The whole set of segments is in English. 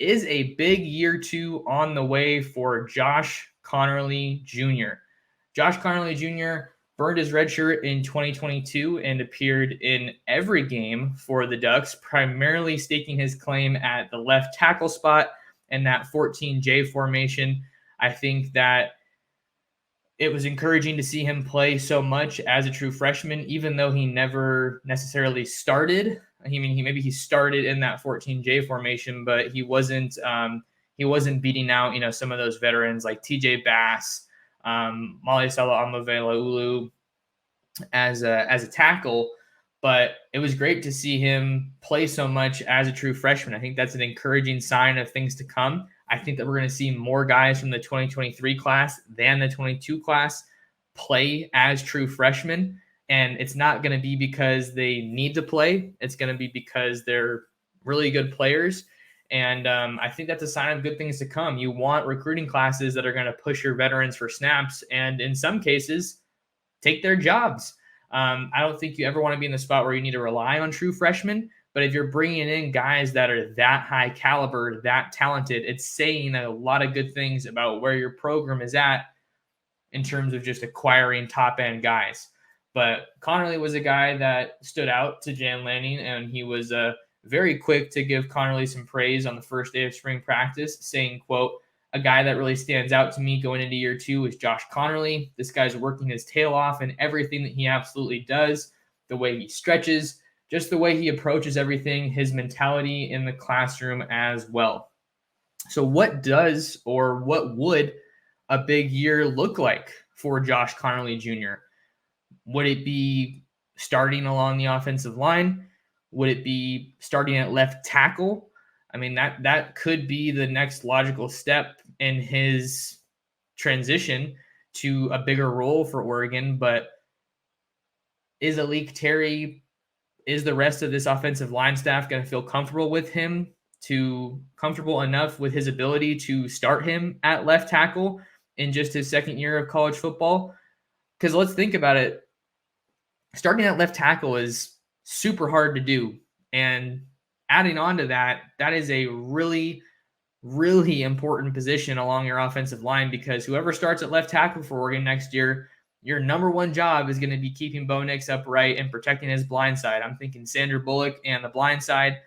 is a big year 2 on the way for Josh Conerly Jr. Josh Conerly Jr. burned his red shirt in 2022 and appeared in every game for the Ducks, primarily staking his claim at the left tackle spot and that 14J formation. I think that it was encouraging to see him play so much as a true freshman, even though he never necessarily started. Maybe he started in that 14J formation, but he wasn't beating out some of those veterans like TJ Bass, Malisala Amavela-Ulu as a tackle. But it was great to see him play so much as a true freshman. I think that's an encouraging sign of things to come. I think that we're going to see more guys from the 2023 class than the 22 class play as true freshmen. And it's not going to be because they need to play. It's going to be because they're really good players. And I think that's a sign of good things to come. You want recruiting classes that are going to push your veterans for snaps and in some cases take their jobs. I don't think you ever want to be in the spot where you need to rely on true freshmen. But if you're bringing in guys that are that high caliber, that talented, it's saying a lot of good things about where your program is at in terms of just acquiring top-end guys. But Conerly was a guy that stood out to Jan Lanning, and he was very quick to give Conerly some praise on the first day of spring practice, saying, quote, "A guy that really stands out to me going into year 2 is Josh Conerly. This guy's working his tail off in everything that he absolutely does, the way he stretches, just the way he approaches everything, his mentality in the classroom as well." So what would a big year look like for Josh Conerly Jr.? Would it be starting along the offensive line? Would it be starting at left tackle? That could be the next logical step in his transition to a bigger role for Oregon. But is Alik Terry, is the rest of this offensive line staff going to feel comfortable with him, comfortable enough with his ability to start him at left tackle in just his second year of college football? Because let's think about it. Starting at left tackle is super hard to do. And adding on to that, that is a really, really important position along your offensive line, because whoever starts at left tackle for Oregon next year, your number one job is going to be keeping Bo Nix upright and protecting his blind side. I'm thinking Sandra Bullock and the blind side.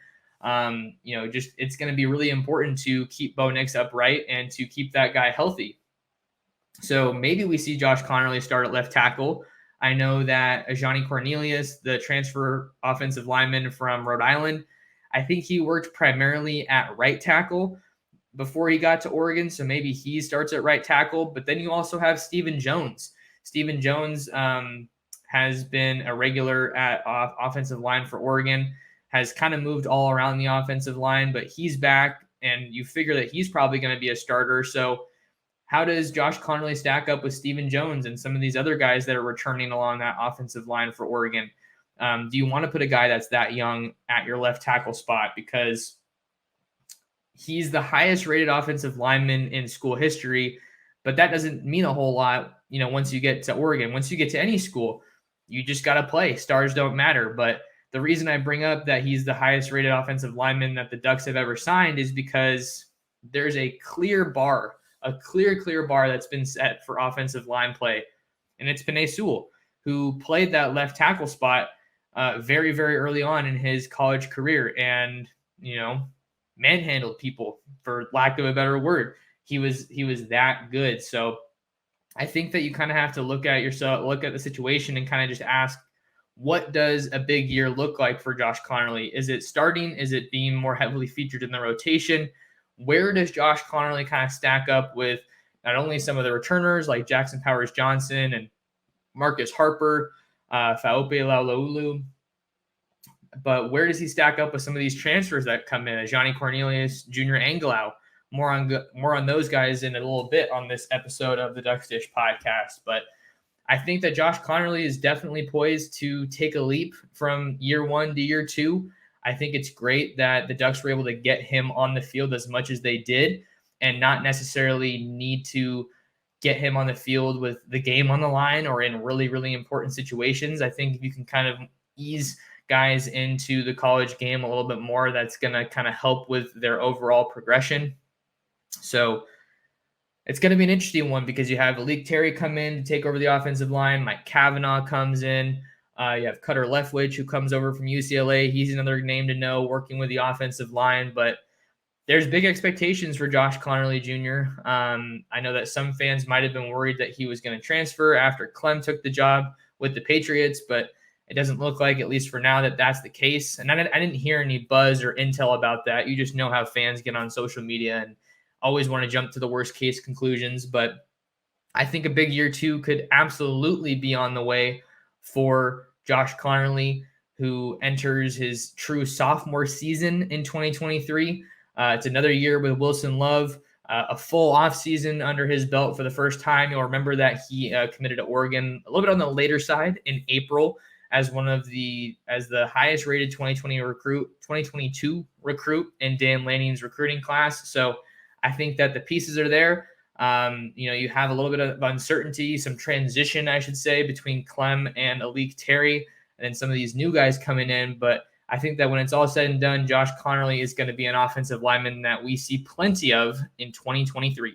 It's going to be really important to keep Bo Nix upright and to keep that guy healthy. So maybe we see Josh Conerly start at left tackle. I know that Ajani Cornelius, the transfer offensive lineman from Rhode Island, I think he worked primarily at right tackle before he got to Oregon. So maybe he starts at right tackle. But then you also have Stephen Jones. Stephen Jones has been a regular at offensive line for Oregon, has kind of moved all around the offensive line, but he's back, and you figure that he's probably going to be a starter. So how does Josh Conerly stack up with Stephen Jones and some of these other guys that are returning along that offensive line for Oregon? Do you want to put a guy that's that young at your left tackle spot? Because he's the highest rated offensive lineman in school history, but that doesn't mean a whole lot. Once you get to Oregon, once you get to any school, you just got to play. Stars don't matter. But the reason I bring up that he's the highest rated offensive lineman that the Ducks have ever signed is because there's a clear bar that's been set for offensive line play. And it's Penei Sewell, who played that left tackle spot very, very early on in his college career and, manhandled people, for lack of a better word. He was that good. So I think that you kind of have to look at the situation and kind of just ask, what does a big year look like for Josh Conerly? Is it starting? Is it being more heavily featured in the rotation? Where does Josh Conerly kind of stack up with not only some of the returners like Jackson Powers Johnson and Marcus Harper, Faupe Laulaulu, but where does he stack up with some of these transfers that come in? Johnny Cornelius, Junior Angelau. More on those guys in a little bit on this episode of the Ducks Dish podcast. But I think that Josh Conerly is definitely poised to take a leap from year 1 to year 2. I think it's great that the Ducks were able to get him on the field as much as they did and not necessarily need to get him on the field with the game on the line or in really, really important situations. I think if you can kind of ease guys into the college game a little bit more. That's going to kind of help with their overall progression. So it's going to be an interesting one because you have Alik Terry come in to take over the offensive line. Mike Cavanaugh comes in. You have Cutter Leftwich, who comes over from UCLA. He's another name to know working with the offensive line, but there's big expectations for Josh Conerly Jr. I know that some fans might have been worried that he was going to transfer after Clem took the job with the Patriots, but it doesn't look like, at least for now, that that's the case. And I didn't hear any buzz or intel about that. You just know how fans get on social media and always want to jump to the worst case conclusions. But I think a big year 2 could absolutely be on the way for Josh Conerly, who enters his true sophomore season in 2023. It's another year with Wilson Love, a full offseason under his belt for the first time. You'll remember that he committed to Oregon a little bit on the later side in April as the highest rated 2022 recruit in Dan Lanning's recruiting class. So I think that the pieces are there. You have a little bit of uncertainty, some transition, I should say, between Clem and Alik Terry, and then some of these new guys coming in. But I think that when it's all said and done, Josh Conerly is going to be an offensive lineman that we see plenty of in 2023.